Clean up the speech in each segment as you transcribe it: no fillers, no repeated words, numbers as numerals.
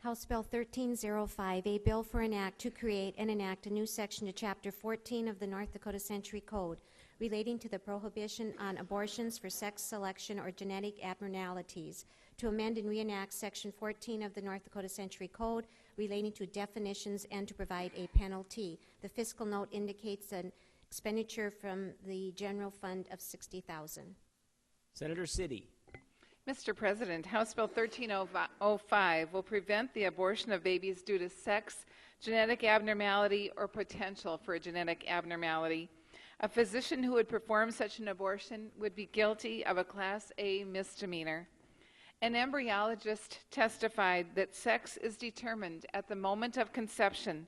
House Bill 1305, a bill for an act to create and enact a new section to Chapter 14 of the North Dakota Century Code relating to the prohibition on abortions for sex selection or genetic abnormalities, to amend and reenact Section 14 of the North Dakota Century Code relating to definitions and to provide a penalty. The fiscal note indicates an expenditure from the general fund of $60,000. Senator Siddi. Mr. President, House Bill 1305 will prevent the abortion of babies due to sex, genetic abnormality, or potential for a genetic abnormality. A physician who would perform such an abortion would be guilty of a Class A misdemeanor. An embryologist testified that sex is determined at the moment of conception.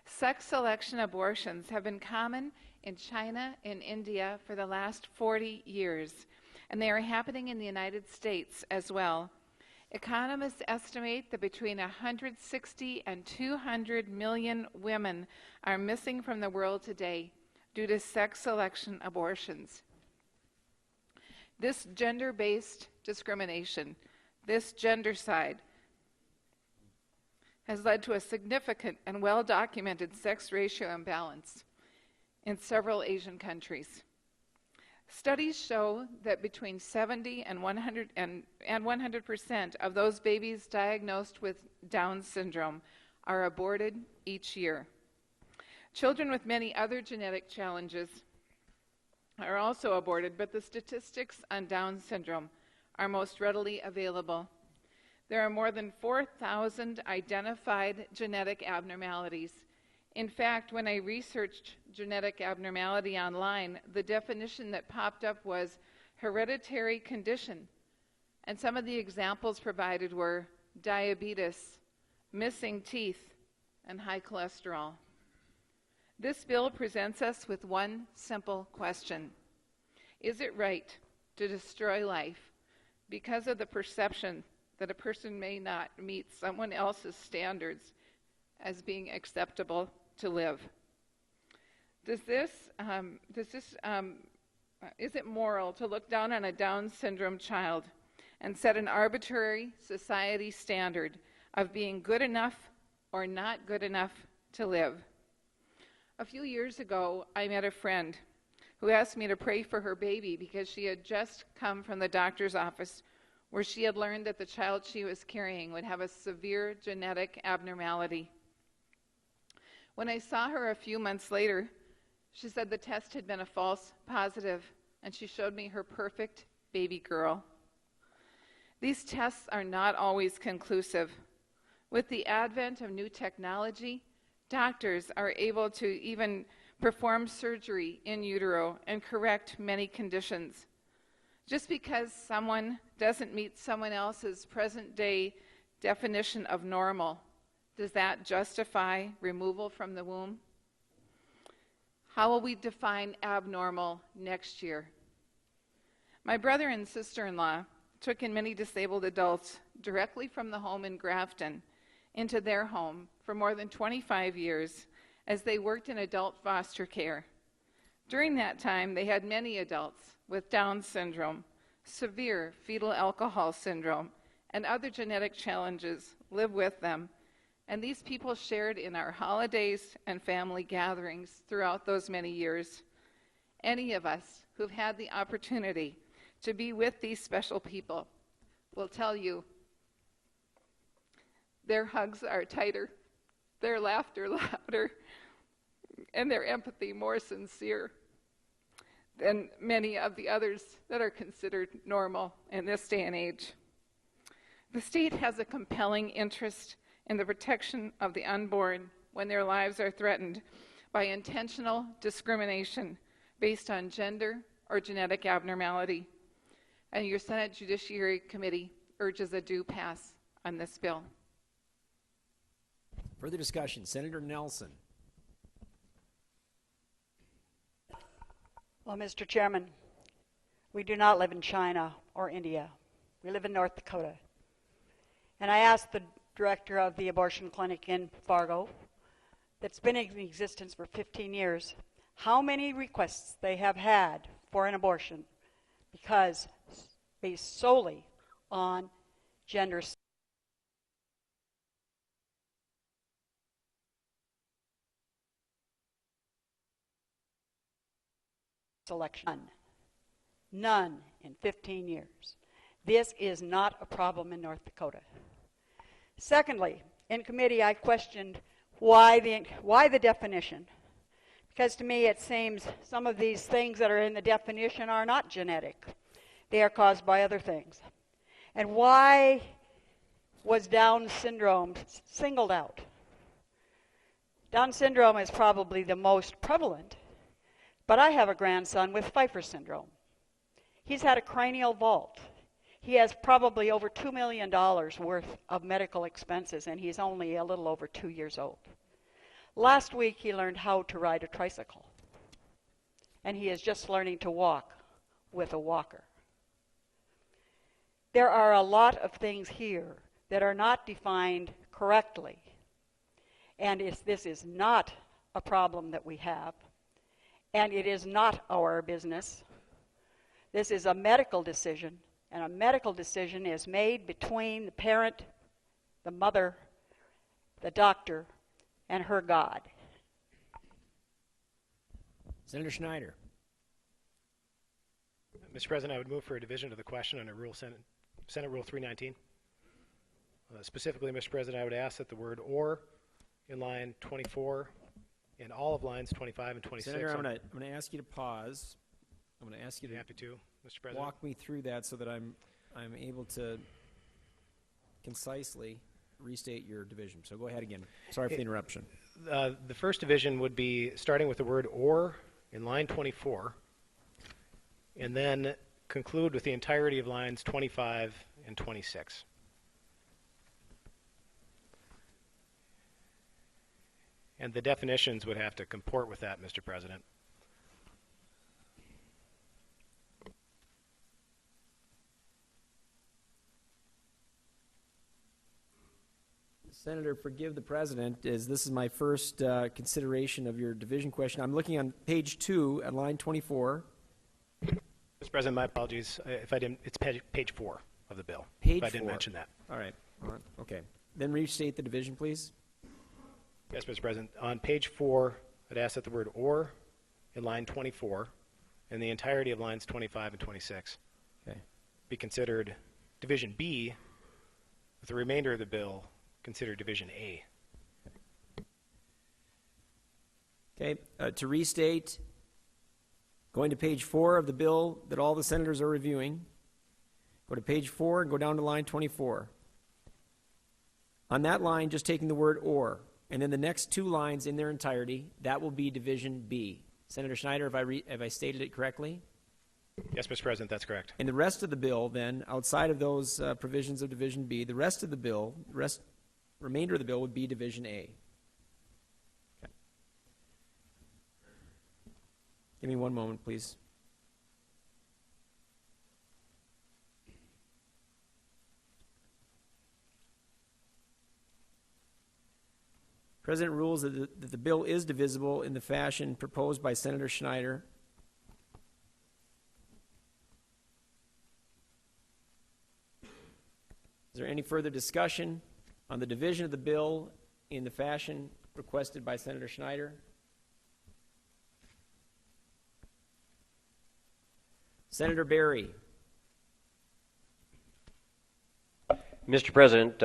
Sex selection abortions have been common in China and India for the last 40 years, and they are happening in the United States as well. Economists estimate that between 160 and 200 million women are missing from the world today due to sex selection abortions. This gender-based discrimination, this gendercide, has led to a significant and well-documented sex ratio imbalance in several Asian countries. Studies show that between 70 and 100% of those babies diagnosed with Down syndrome are aborted each year. Children with many other genetic challenges are also aborted, but the statistics on Down syndrome are most readily available. There are more than 4,000 identified genetic abnormalities. In fact, when I researched genetic abnormality online, the definition that popped up was hereditary condition. And some of the examples provided were diabetes, missing teeth, and high cholesterol. This bill presents us with one simple question. Is it right to destroy life because of the perception that a person may not meet someone else's standards as being acceptable to live? Is it moral to look down on a Down syndrome child and set an arbitrary society standard of being good enough or not good enough to live? A few years ago, I met a friend who asked me to pray for her baby because she had just come from the doctor's office where she had learned that the child she was carrying would have a severe genetic abnormality. When I saw her a few months later, she said the test had been a false positive, and she showed me her perfect baby girl. These tests are not always conclusive. With the advent of new technology, doctors are able to even perform surgery in utero and correct many conditions. Just because someone doesn't meet someone else's present-day definition of normal, does that justify removal from the womb? How will we define abnormal next year? My brother and sister-in-law took in many disabled adults directly from the home in Grafton into their home for more than 25 years as they worked in adult foster care. During that time, they had many adults with Down syndrome, severe fetal alcohol syndrome, and other genetic challenges live with them. And these people shared in our holidays and family gatherings throughout those many years. Any of us who've had the opportunity to be with these special people will tell you their hugs are tighter, their laughter louder, and their empathy more sincere than many of the others that are considered normal in this day and age. The state has a compelling interest in the protection of the unborn when their lives are threatened by intentional discrimination based on gender or genetic abnormality. And your Senate Judiciary Committee urges a due pass on this bill. Further discussion, Senator Nelson. Well, Mr. Chairman, we do not live in China or India. We live in North Dakota. And I asked the director of the abortion clinic in Fargo, that's been in existence for 15 years, how many requests they have had for an abortion because based solely on gender selection. None. None in 15 years. This is not a problem in North Dakota. Secondly, in committee I questioned why the definition. Because to me it seems some of these things that are in the definition are not genetic. They are caused by other things. And why was Down syndrome singled out? Down syndrome is probably the most prevalent, but I have a grandson with Pfeiffer syndrome. He's had a cranial vault. He has probably over $2 million worth of medical expenses, and he's only a little over 2 years old. Last week, he learned how to ride a tricycle, and he is just learning to walk with a walker. There are a lot of things here that are not defined correctly, and this is not a problem that we have, and it is not our business. This is a medical decision, and a medical decision is made between the parent, the mother, the doctor, and her God. Senator Schneider. Mr. President, I would move for a division of the question under Senate Rule 319. Specifically, Mr. President, I would ask that the word "or" in line 24 and all of lines 25 and 26. Senator, I'm going to ask you to pause. I'm going to ask you to happy to, Mr. President. walk me through that so that I'm able to concisely restate your division. So go ahead again. Sorry for the interruption. The first division would be starting with the word "or" in line 24, and then conclude with the entirety of lines 25 and 26. And the definitions would have to comport with that, Mr. President. Senator, forgive the President, as this is my first consideration of your division question. I'm looking on page 2 at line 24. Mr. President, my apologies. If I didn't, it's page 4 of the bill. Page if I didn't 4. mention that. All right. Okay. Then restate the division, please. Yes, Mr. President. On page 4, I'd ask that the word "or" in line 24 and the entirety of lines 25 and 26 be considered Division B, with the remainder of the bill considered Division A. Okay. To restate, going to page 4 of the bill that all the senators are reviewing, go to page 4 and go down to line 24. On that line, just taking the word "or," and then the next 2 lines in their entirety, that will be Division B. Senator Schneider, have I stated it correctly? Yes, Mr. President, that's correct. And the rest of the bill, then, outside of those provisions of Division B, the rest of the bill, remainder of the bill would be Division A. Okay. Give me one moment, please. President rules that the bill is divisible in the fashion proposed by Senator Schneider. Is there any further discussion on the division of the bill in the fashion requested by Senator Schneider? Senator Berry. Mr. President,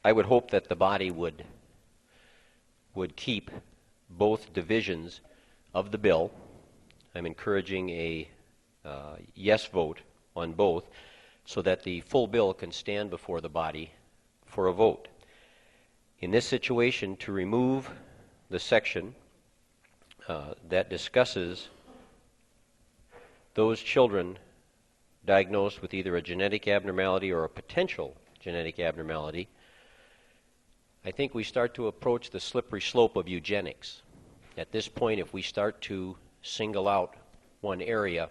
I would hope that the body would keep both divisions of the bill. I'm encouraging a yes vote on both so that the full bill can stand before the body for a vote. In this situation, to remove the section that discusses those children diagnosed with either a genetic abnormality or a potential genetic abnormality, I think we start to approach the slippery slope of eugenics. At this point, if we start to single out one area,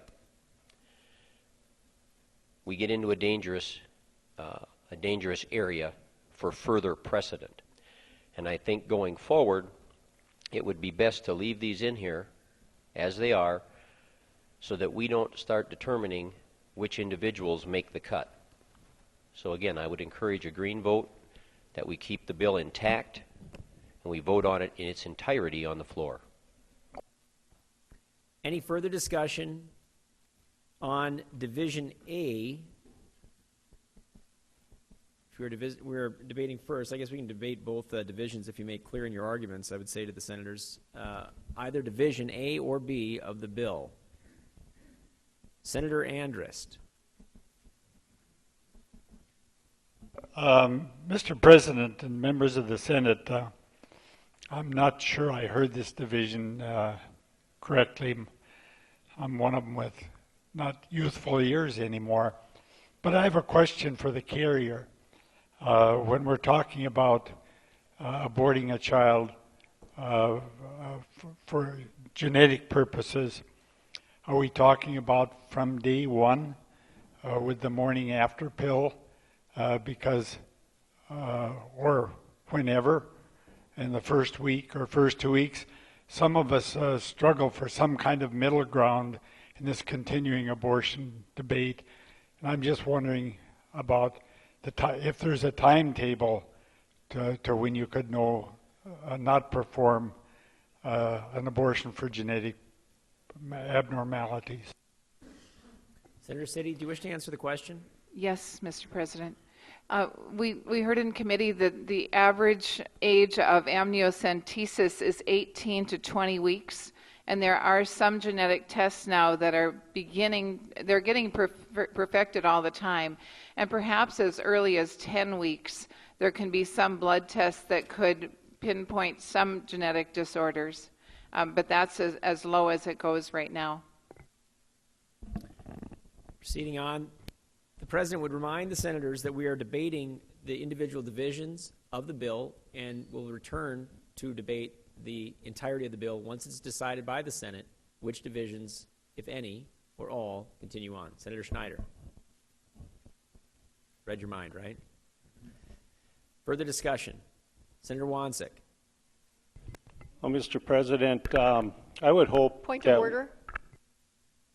we get into a dangerous area for further precedent. And I think going forward, it would be best to leave these in here as they are so that we don't start determining which individuals make the cut. So again, I would encourage a green vote, that we keep the bill intact, and we vote on it in its entirety on the floor. Any further discussion on Division A? If we're debating first, I guess we can debate both divisions if you make clear in your arguments, I would say to the senators, either Division A or B of the bill. Senator Andrist. Mr. President and members of the Senate, I'm not sure I heard this division correctly. I'm one of them with not youthful years anymore. But I have a question for the carrier. When we're talking about aborting a child for genetic purposes, are we talking about from day one with the morning after pill? Because or whenever in the first week or first 2 weeks, some of us struggle for some kind of middle ground in this continuing abortion debate. And I'm just wondering about if there's a timetable to when you could not perform an abortion for genetic abnormalities. Senator City, do you wish to answer the question? Yes, Mr. President. We heard in committee that the average age of amniocentesis is 18 to 20 weeks, and there are some genetic tests now that are they're getting perfected all the time, and perhaps as early as 10 weeks, there can be some blood tests that could pinpoint some genetic disorders, but that's as low as it goes right now. Proceeding on, the President would remind the senators that we are debating the individual divisions of the bill and will return to debate the entirety of the bill once it's decided by the Senate which divisions, if any, or all, continue on. Senator Schneider. Read your mind, right? Further discussion. Senator Wansek. Well, Mr. President, I would hope Point that of order.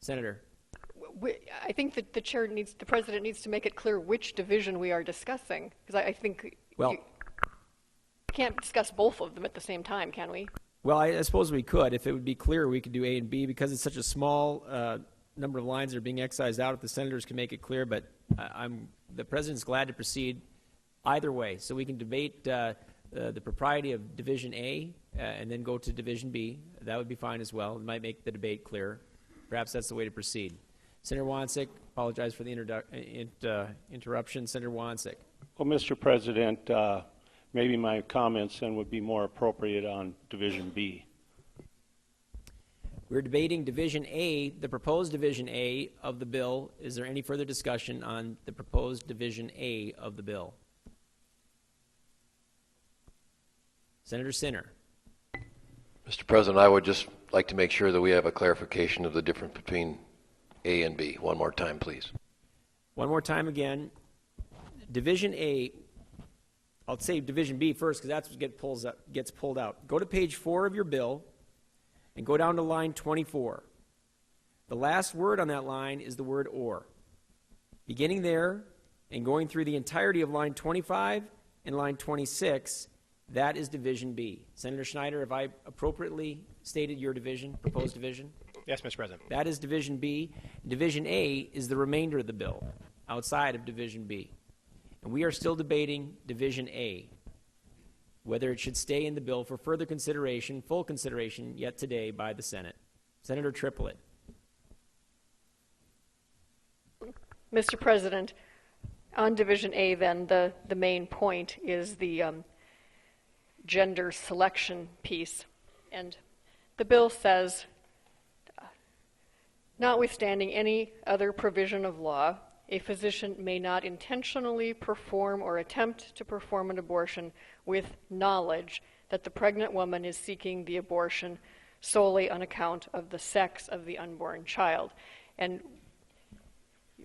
Senator. I think that the president needs to make it clear which division we are discussing, because I think you can't discuss both of them at the same time, can we? Well, I suppose we could. If it would be clear, we could do A and B. Because it's such a small number of lines that are being excised out, if the senators can make it clear. But the president's glad to proceed either way. So we can debate the propriety of Division A and then go to Division B. That would be fine as well. It might make the debate clearer. Perhaps that's the way to proceed. Senator Wansek, apologize for the interruption. Senator Wansek. Well, Mr. President, maybe my comments then would be more appropriate on Division B. We're debating Division A, the proposed Division A of the bill. Is there any further discussion on the proposed Division A of the bill? Senator Sinner. Mr. President, I would just like to make sure that we have a clarification of the difference between A and B. One more time, please. One more time again. Division A, I'll say Division B first because that's what gets pulled out. Go to page 4 of your bill and go down to line 24. The last word on that line is the word or. Beginning there and going through the entirety of line 25 and line 26, that is Division B. Senator Schneider, have I appropriately stated your division, proposed division? Yes, Mr. President. That is Division B. Division A is the remainder of the bill, outside of Division B. And we are still debating Division A, whether it should stay in the bill for further consideration, full consideration, yet today by the Senate. Senator Triplett. Mr. President, on Division A then, the main point is the gender selection piece. And the bill says, notwithstanding any other provision of law, a physician may not intentionally perform or attempt to perform an abortion with knowledge that the pregnant woman is seeking the abortion solely on account of the sex of the unborn child. And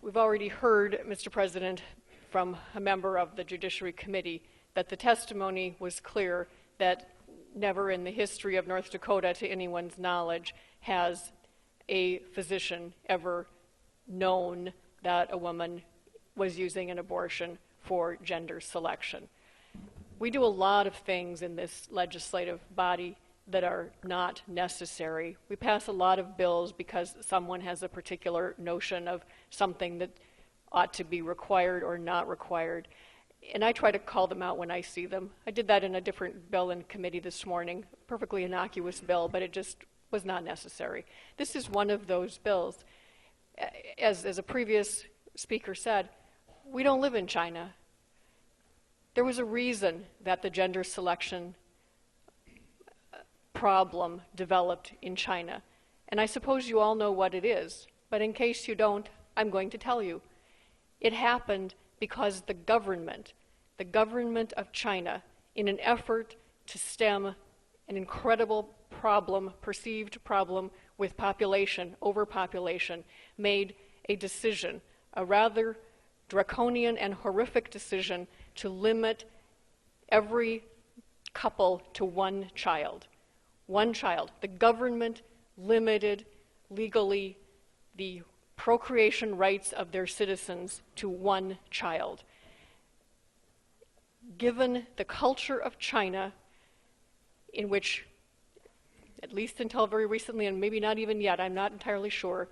we've already heard, Mr. President, from a member of the Judiciary Committee that the testimony was clear that never in the history of North Dakota, to anyone's knowledge, has a physician ever known that a woman was using an abortion for gender selection. We do a lot of things in this legislative body that are not necessary. We pass a lot of bills because someone has a particular notion of something that ought to be required or not required. And I try to call them out when I see them. I did that in a different bill in committee this morning, perfectly innocuous bill, but it just was not necessary. This is one of those bills. As a previous speaker said, we don't live in China. There was a reason that the gender selection problem developed in China. And I suppose you all know what it is, but in case you don't, I'm going to tell you. It happened because the government of China, in an effort to stem an incredible problem, perceived problem with population, overpopulation, made a decision, a rather draconian and horrific decision to limit every couple to one child. One child. The government limited legally the procreation rights of their citizens to one child. Given the culture of China, in which, at least until very recently, and maybe not even yet, I'm not entirely sure,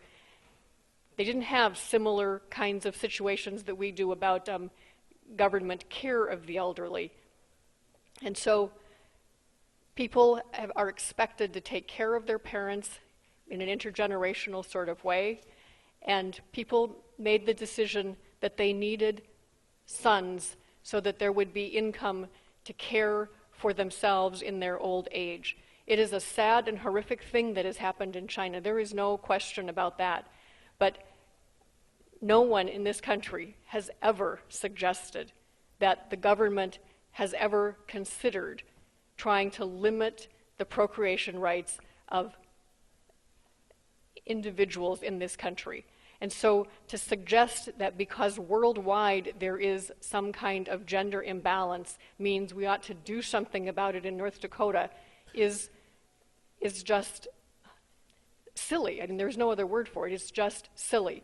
they didn't have similar kinds of situations that we do about government care of the elderly. And so people are expected to take care of their parents in an intergenerational sort of way, and people made the decision that they needed sons so that there would be income to care for themselves in their old age. It is a sad and horrific thing that has happened in China. There is no question about that. But no one in this country has ever suggested that the government has ever considered trying to limit the procreation rights of individuals in this country. And so to suggest that because worldwide there is some kind of gender imbalance means we ought to do something about it in North Dakota is just silly. I mean, there's no other word for it. It's just silly.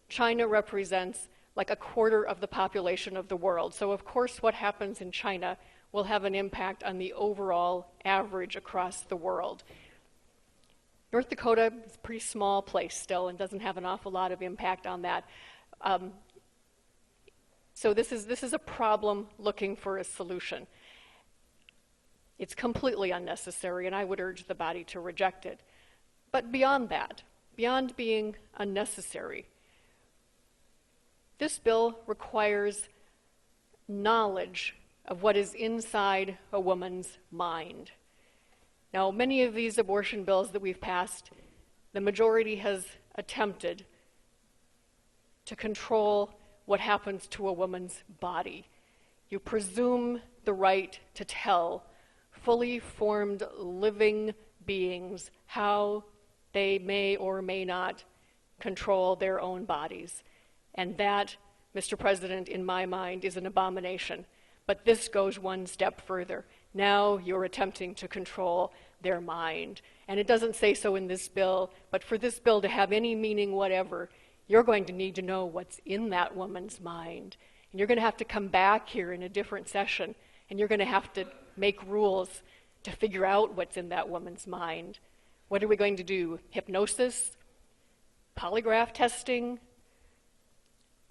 China represents like a quarter of the population of the world. So of course what happens in China will have an impact on the overall average across the world. North Dakota is a pretty small place still and doesn't have an awful lot of impact on that. So this is a problem looking for a solution. It's completely unnecessary, and I would urge the body to reject it. But beyond that, beyond being unnecessary, this bill requires knowledge of what is inside a woman's mind. Now, many of these abortion bills that we've passed, the majority has attempted to control what happens to a woman's body. You presume the right to tell fully formed living beings how they may or may not control their own bodies. And that, Mr. President, in my mind, is an abomination. But this goes one step further. Now you're attempting to control their mind. And it doesn't say so in this bill, but for this bill to have any meaning whatever, you're going to need to know what's in that woman's mind. And you're going to have to come back here in a different session, and you're going to have to make rules to figure out what's in that woman's mind. What are we going to do? Hypnosis? Polygraph testing?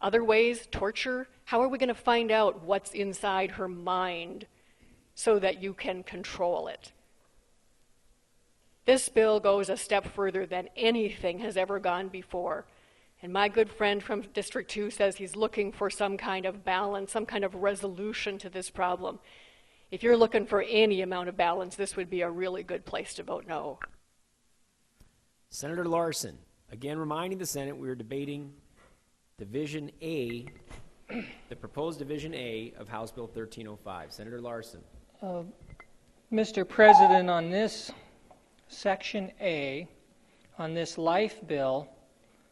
Other ways? Torture? How are we going to find out what's inside her mind so that you can control it? This bill goes a step further than anything has ever gone before. And my good friend from District 2 says he's looking for some kind of balance, some kind of resolution to this problem. If you're looking for any amount of balance, this would be a really good place to vote no. Senator Larson, again reminding the Senate we are debating Division A, the proposed Division A of House Bill 1305. Senator Larson. Mr. President, on this Section A, on this life bill,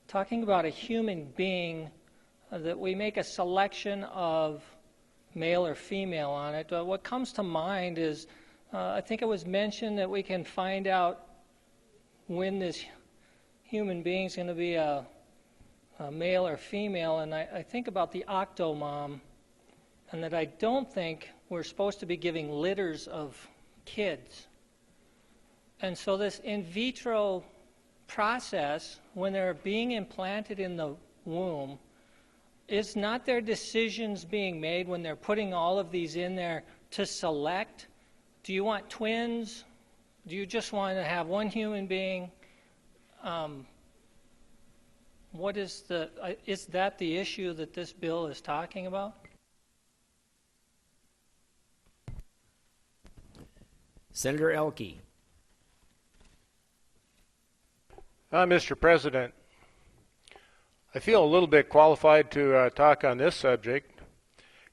talking about a human being, that we make a selection of male or female on it, what comes to mind is, I think it was mentioned that we can find out when this human being is going to be a male or female, and I think about the octomom, and that I don't think we're supposed to be giving litters of kids. And so this in vitro process, when they're being implanted in the womb, is not there decisions being made when they're putting all of these in there to select? Do you want twins? Do you just want to have one human being? What is that the issue that this bill is talking about? Senator Elke. Mr. President, I feel a little bit qualified to talk on this subject.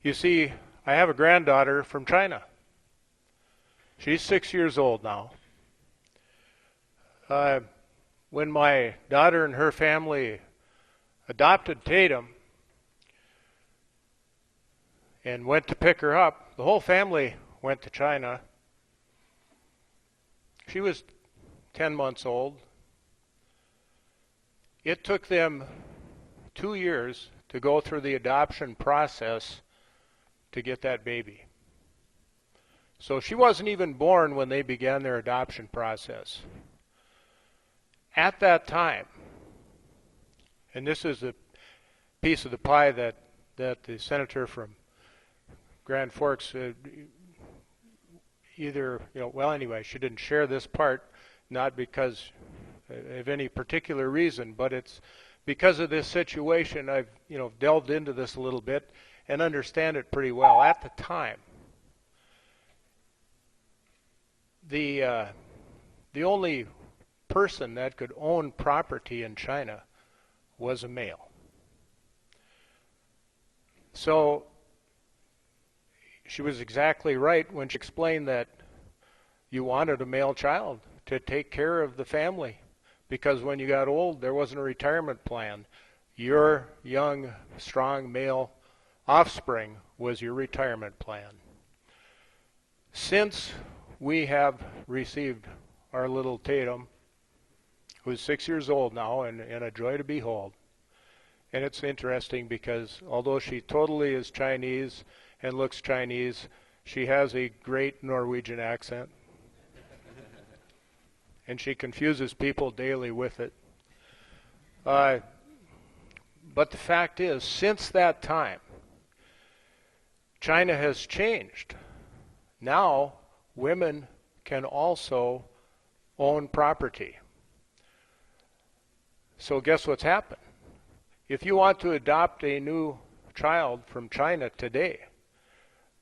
You see, I have a granddaughter from China. She's 6 years old now. When my daughter and her family adopted Tatum and went to pick her up, the whole family went to China. She was 10 months old. It took them 2 years to go through the adoption process to get that baby. So she wasn't even born when they began their adoption process. At that time, and this is a piece of the pie that the senator from Grand Forks anyway, she didn't share this part, not because of any particular reason, but it's because of this situation. I've delved into this a little bit and understand it pretty well. At the time, the only person that could own property in China was a male. So she was exactly right when she explained that you wanted a male child to take care of the family, because when you got old, there wasn't a retirement plan. Your young, strong male offspring was your retirement plan. Since we have received our little Tatum, who's 6 years old now and a joy to behold, and it's interesting because although she totally is Chinese and looks Chinese, she has a great Norwegian accent. And she confuses people daily with it. But the fact is, since that time, China has changed. Now, women can also own property. So guess what's happened? If you want to adopt a new child from China today,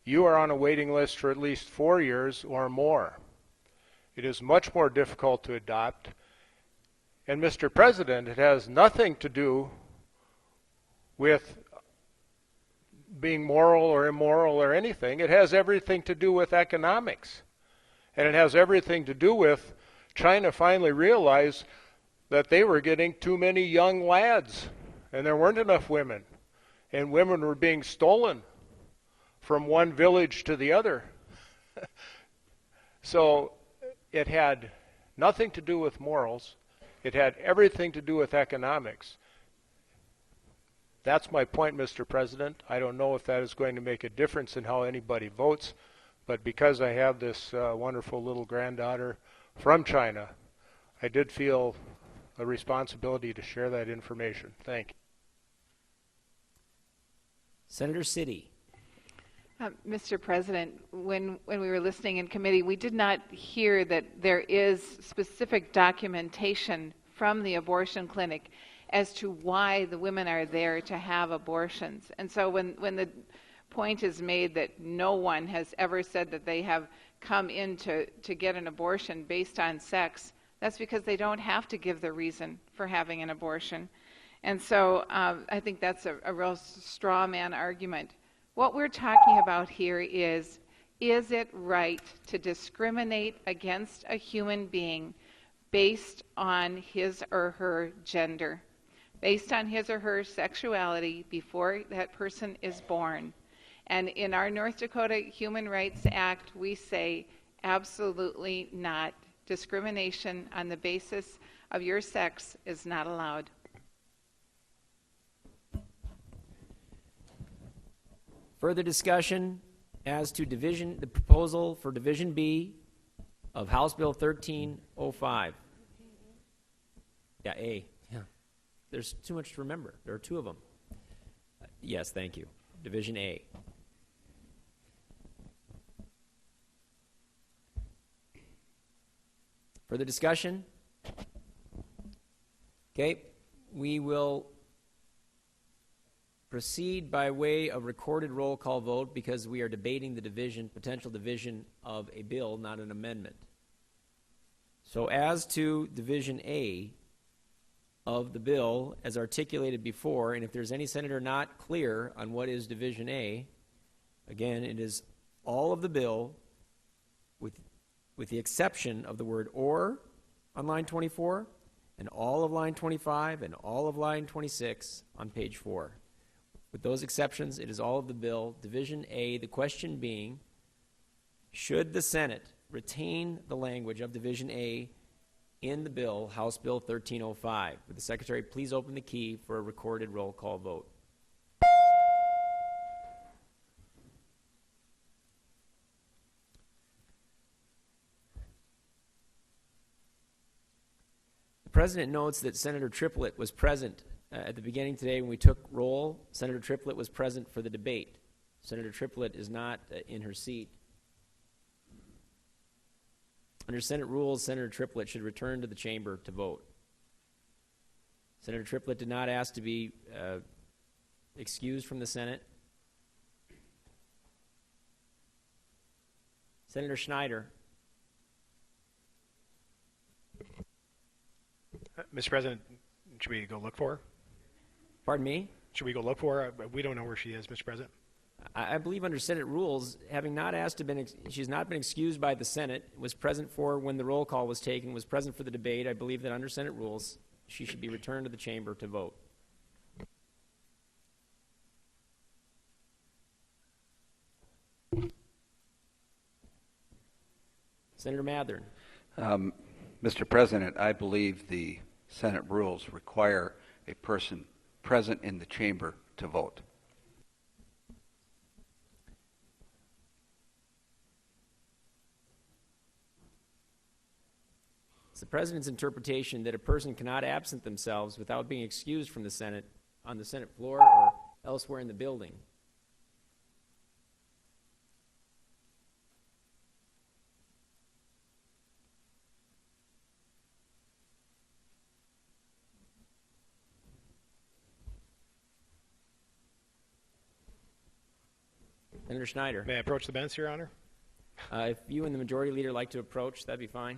you are on a waiting list for at least 4 years or more. It is much more difficult to adopt. And Mr. President, it has nothing to do with being moral or immoral or anything. It has everything to do with economics. And it has everything to do with China finally realized that they were getting too many young lads, and there weren't enough women. And women were being stolen from one village to the other. So it had nothing to do with morals. It had everything to do with economics. That's my point, Mr. President. I don't know if that is going to make a difference in how anybody votes, but because I have this wonderful little granddaughter from China, I did feel a responsibility to share that information. Thank you. Senator City. Mr. President, when we were listening in committee, we did not hear that there is specific documentation from the abortion clinic as to why the women are there to have abortions. And so when the point is made that no one has ever said that they have come in to get an abortion based on sex, that's because they don't have to give the reason for having an abortion. And so I think that's a real straw man argument. What we're talking about here is it right to discriminate against a human being based on his or her gender, based on his or her sexuality before that person is born? And in our North Dakota Human Rights Act, we say absolutely not. Discrimination on the basis of your sex is not allowed. Further discussion as to the proposal for Division B of House Bill 1305. Yeah, A. Yeah. There's too much to remember. There are two of them. Yes, thank you. Division A. Further discussion? Okay, we will proceed by way of recorded roll call vote because we are debating the division, potential division of a bill, not an amendment. So as to Division A of the bill, as articulated before, and if there's any senator not clear on what is Division A, again, it is all of the bill with the exception of the word or on line 24, and all of line 25, and all of line 26 on page 4. With those exceptions, it is all of the bill. Division A, the question being, should the Senate retain the language of Division A in the bill, House Bill 1305? Would the Secretary please open the key for a recorded roll call vote? The President notes that Senator Triplett was present at the beginning today when we took roll. Senator Triplett was present for the debate. Senator Triplett is not in her seat. Under Senate rules, Senator Triplett should return to the chamber to vote. Senator Triplett did not ask to be excused from the Senate. Senator Schneider. Mr. President, should we go look for her? Pardon me? Should we go look for her? We don't know where she is, Mr. President. I believe under Senate rules, having not asked to been, she's not been excused by the Senate, was present for when the roll call was taken, was present for the debate. I believe that under Senate rules, she should be returned to the chamber to vote. Senator Mathern. Mr. President, I believe the Senate rules require a person present in the chamber to vote. It's the President's interpretation that a person cannot absent themselves without being excused from the Senate on the Senate floor or elsewhere in the building. Senator Schneider. May I approach the bench, Your Honor? If you and the Majority Leader like to approach, that'd be fine.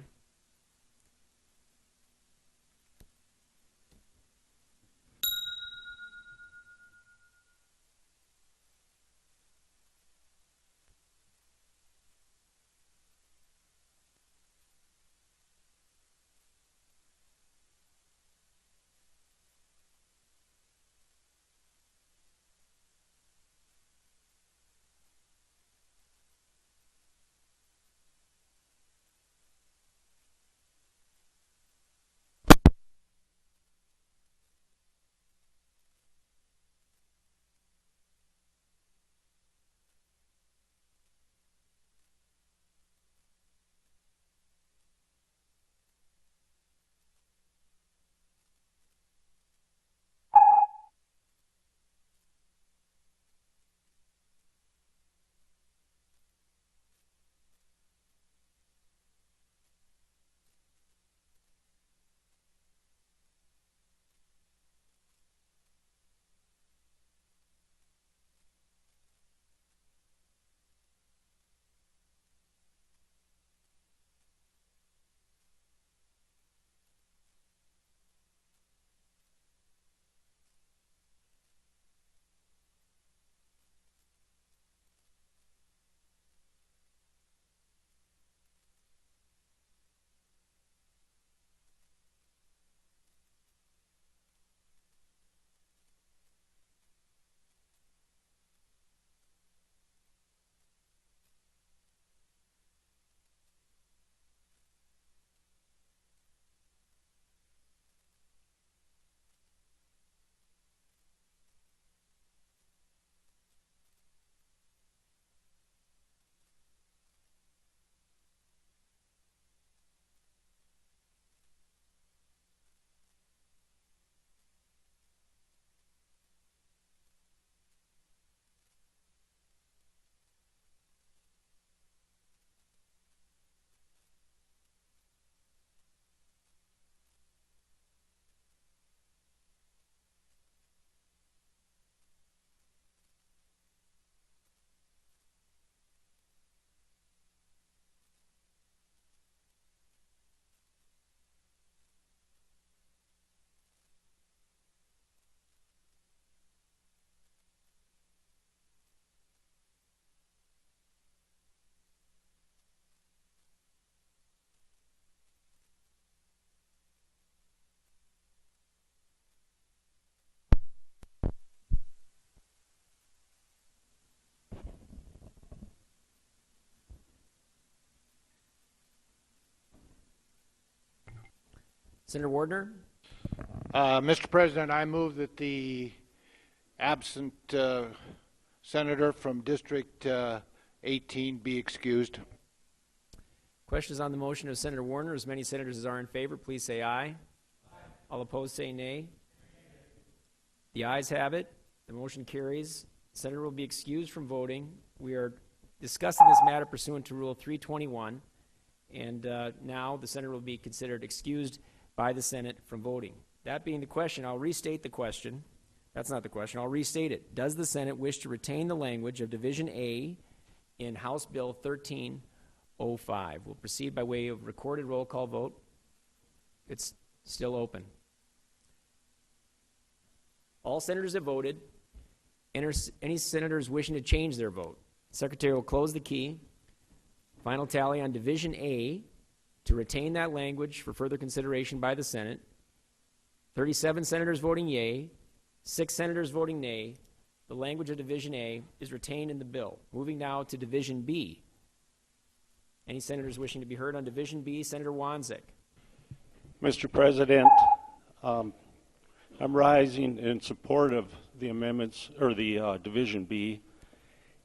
Senator Wardner? Mr. President, I move that the absent senator from District 18 be excused. Questions on the motion of Senator Warner? As many senators as are in favor, please say aye. Aye. All opposed say nay. The ayes have it. The motion carries. The senator will be excused from voting. We are discussing this matter pursuant to Rule 321, and now the senator will be considered excused by the Senate from voting. That being the question, I'll restate the question. That's not the question. I'll restate it. Does the Senate wish to retain the language of Division A in House Bill 1305? We'll proceed by way of recorded roll call vote. It's still open. All senators have voted. Any senators wishing to change their vote? Secretary will close the key. Final tally on Division A to retain that language for further consideration by the Senate. 37 senators voting yea, 6 senators voting nay. The language of Division A is retained in the bill. Moving now to Division B. Any senators wishing to be heard on Division B? Senator Wanzik. Mr. President, I'm rising in support of the amendments, or the Division B,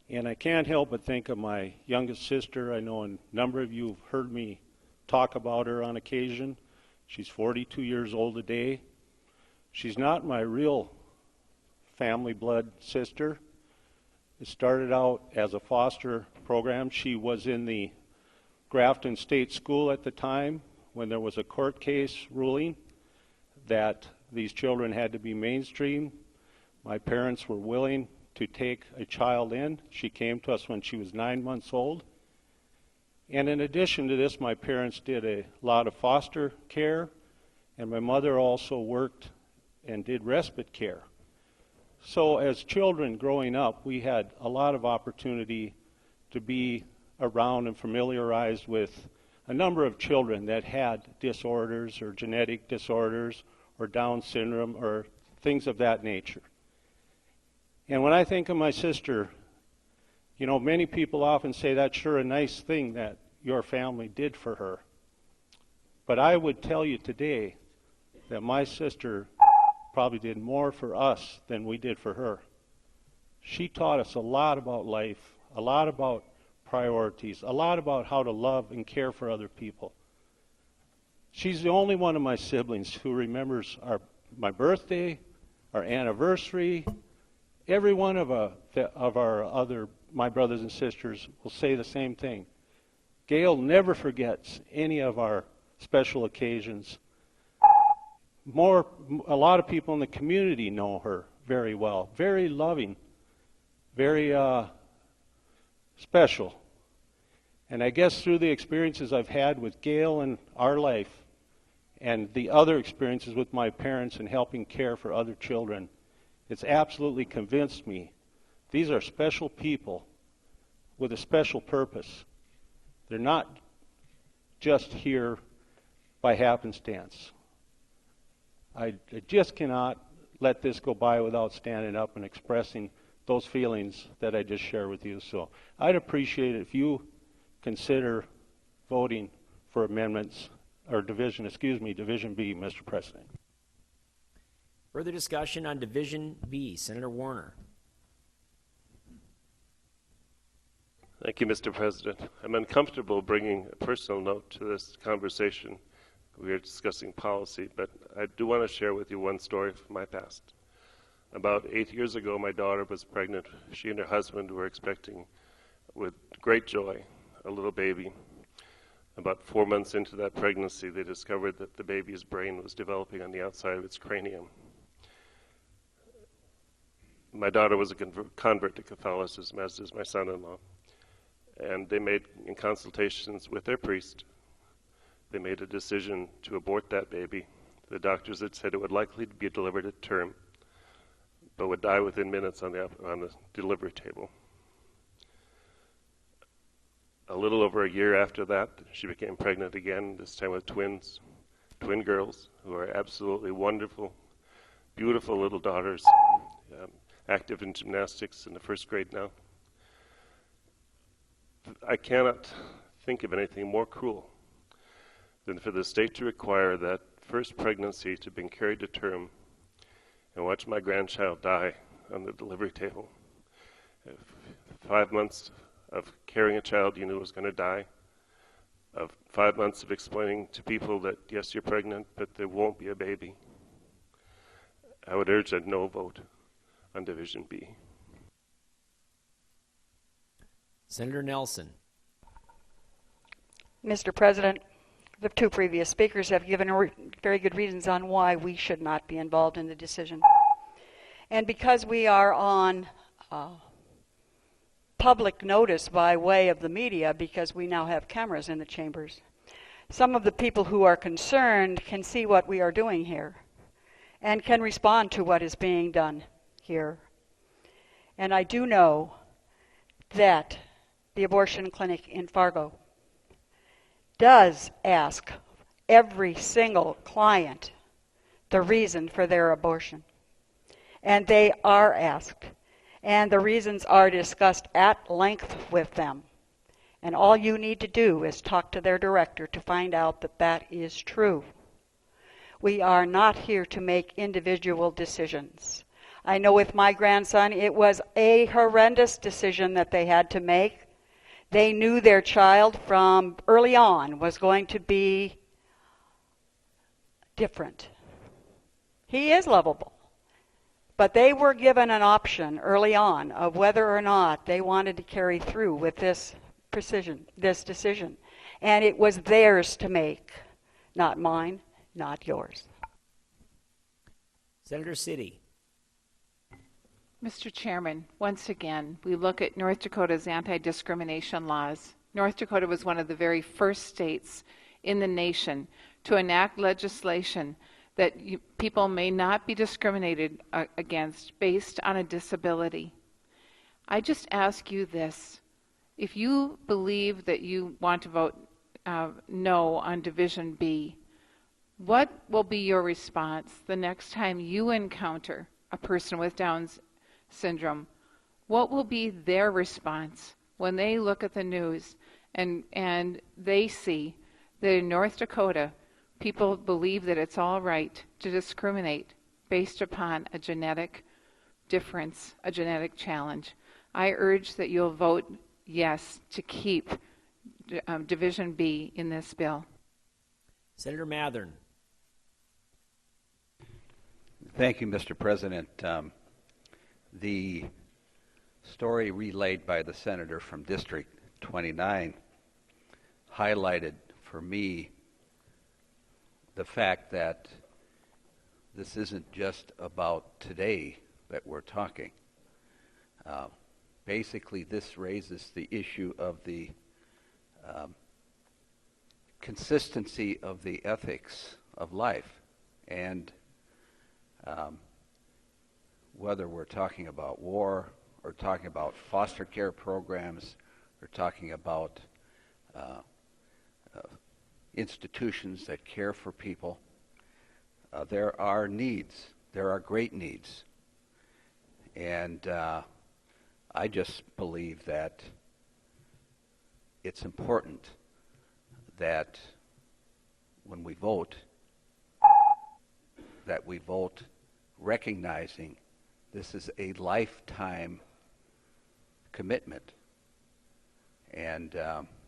and I can't help but think of my youngest sister. I know a number of you have heard me talk about her on occasion. She's 42 years old today. She's not my real family blood sister. It started out as a foster program. She was in the Grafton State School at the time when there was a court case ruling that these children had to be mainstream. My parents were willing to take a child in. She came to us when she was 9 months old. And in addition to this, my parents did a lot of foster care, and my mother also worked and did respite care. So as children growing up, we had a lot of opportunity to be around and familiarized with a number of children that had disorders or genetic disorders or Down syndrome or things of that nature. And when I think of my sister, you know, many people often say that's sure a nice thing that your family did for her. But I would tell you today that my sister probably did more for us than we did for her. She taught us a lot about life, a lot about priorities, a lot about how to love and care for other people. She's the only one of my siblings who remembers my birthday, our anniversary. Every one of my brothers and sisters will say the same thing. Gail never forgets any of our special occasions. A lot of people in the community know her very well. Very loving, very special. And I guess through the experiences I've had with Gail in our life and the other experiences with my parents in helping care for other children, it's absolutely convinced me these are special people with a special purpose. They're not just here by happenstance. I just cannot let this go by without standing up and expressing those feelings that I just shared with you. So I'd appreciate it if you consider voting for amendments, or Division B, Mr. President. Further discussion on Division B. Senator Warner. Thank you, Mr. President. I'm uncomfortable bringing a personal note to this conversation. We are discussing policy, but I do want to share with you one story from my past. About 8 years ago, my daughter was pregnant. She and her husband were expecting, with great joy, a little baby. About 4 months into that pregnancy, they discovered that the baby's brain was developing on the outside of its cranium. My daughter was a convert to Catholicism, as is my son-in-law. And they made, in consultations with their priest, they made a decision to abort that baby. The doctors had said it would likely be delivered at term, but would die within minutes on the delivery table. A little over a year after that, she became pregnant again, this time with twin girls, who are absolutely wonderful, beautiful little daughters, active in gymnastics in the first grade now. I cannot think of anything more cruel than for the state to require that first pregnancy to being carried to term and watch my grandchild die on the delivery table. 5 months of carrying a child you knew was going to die, of 5 months of explaining to people that, yes, you're pregnant, but there won't be a baby. I would urge a no vote on Division B. Senator Nelson. Mr. President, the two previous speakers have given very good reasons on why we should not be involved in the decision. And because we are on public notice by way of the media, because we now have cameras in the chambers, some of the people who are concerned can see what we are doing here and can respond to what is being done here. And I do know that the abortion clinic in Fargo does ask every single client the reason for their abortion. And they are asked. And the reasons are discussed at length with them. And all you need to do is talk to their director to find out that that is true. We are not here to make individual decisions. I know with my grandson, it was a horrendous decision that they had to make. They knew their child from early on was going to be different. He is lovable. But they were given an option early on of whether or not they wanted to carry through with this decision. And it was theirs to make, not mine, not yours. Senator City. Mr. Chairman, once again, we look at North Dakota's anti-discrimination laws. North Dakota was one of the very first states in the nation to enact legislation that people may not be discriminated against based on a disability. I just ask you this. If you believe that you want to vote no on Division B, what will be your response the next time you encounter a person with Down syndrome? What will be their response when they look at the news and they see that in North Dakota, people believe that it's all right to discriminate based upon a genetic difference, a genetic challenge? I urge that you'll vote yes to keep Division B in this bill. Senator Mathern. Thank you, Mr. President. The story relayed by the senator from District 29 highlighted for me the fact that this isn't just about today that we're talking. Basically, this raises the issue of the consistency of the ethics of life. And whether we're talking about war, or talking about foster care programs, or talking about institutions that care for people, there are needs. There are great needs. And I just believe that it's important that when we vote, that we vote recognizing this is a lifetime commitment. And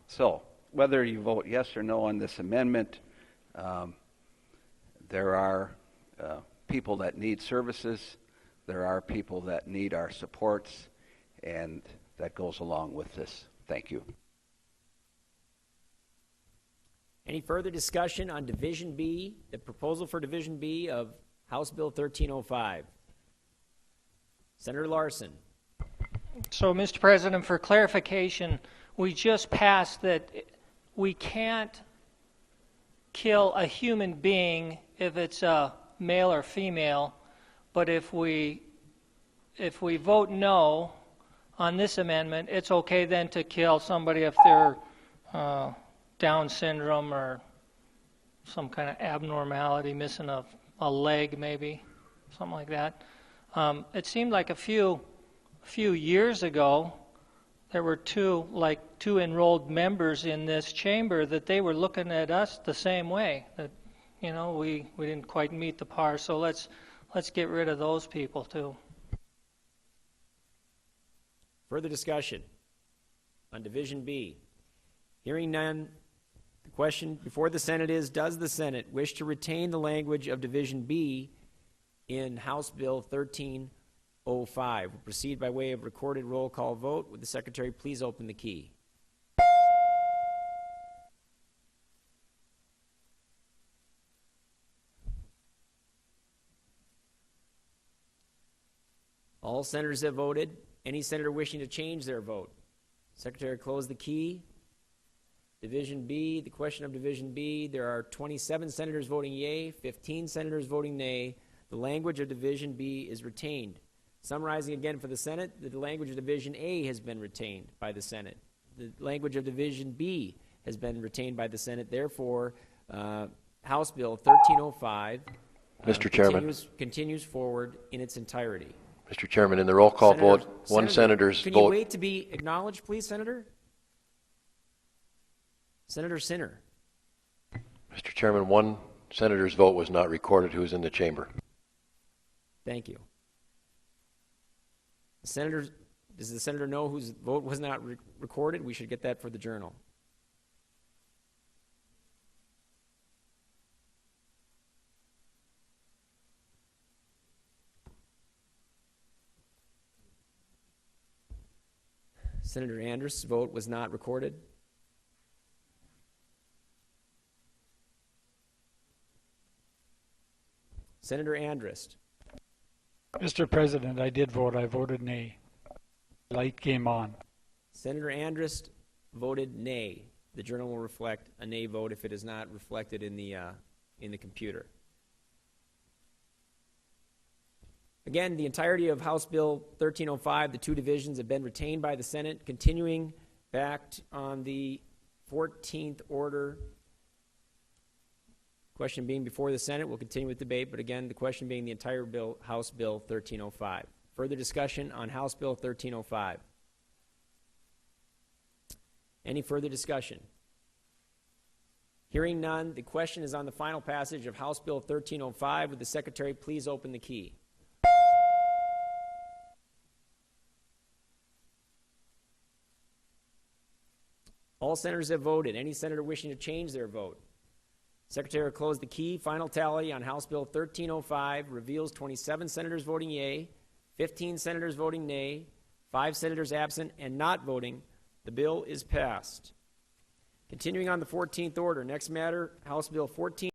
so, whether you vote yes or no on this amendment, there are people that need services, there are people that need our supports, and that goes along with this. Thank you. Any further discussion on Division B, the proposal for Division B of House Bill 1305? Senator Larson. So, Mr. President, for clarification, we just passed that we can't kill a human being if it's a male or female, but if we vote no on this amendment, it's okay then to kill somebody if they're Down syndrome or some kind of abnormality, missing a leg maybe, something like that. It seemed like a few years ago there were two enrolled members in this chamber that they were looking at us the same way, that you know, we didn't quite meet the par, so let's get rid of those people too. Further discussion on Division B? Hearing none, the question before the Senate is, does the Senate wish to retain the language of Division B in House Bill 1305? We'll proceed by way of recorded roll call vote. Would the Secretary please open the key? All senators have voted. Any senator wishing to change their vote? Secretary, close the key. Division B, the question of Division B, there are 27 senators voting yea, 15 senators voting nay. The language of Division B is retained. Summarizing again for the Senate, the language of Division A has been retained by the Senate. The language of Division B has been retained by the Senate. Therefore, House Bill 1305 Mr. Chairman. Continues forward in its entirety. Mr. Chairman, in the roll call vote, one senator's can vote. Can you wait to be acknowledged, please, Senator? Senator Sinner. Mr. Chairman, one senator's vote was not recorded who was in the chamber. Thank you. Senator, does the senator know whose vote was not recorded? We should get that for the journal. Senator Andrus' vote was not recorded. Senator Andrus. Mr. President, I did vote. I voted nay. Light came on. Senator Andrus voted nay. The journal will reflect a nay vote if it is not reflected in the computer. Again, the entirety of House Bill 1305, the two divisions, have been retained by the Senate. Continuing back on the 14th order, question being before the Senate, we'll continue with debate, but again, the question being the entire bill, House Bill 1305. Further discussion on House Bill 1305. Any further discussion? Hearing none, the question is on the final passage of House Bill 1305. Would the Secretary please open the key? All senators have voted. Any senator wishing to change their vote? Secretary will close the key. Final tally on House Bill 1305 reveals 27 senators voting yea, 15 senators voting nay, 5 senators absent and not voting. The bill is passed. Continuing on the 14th order, next matter, House Bill 14.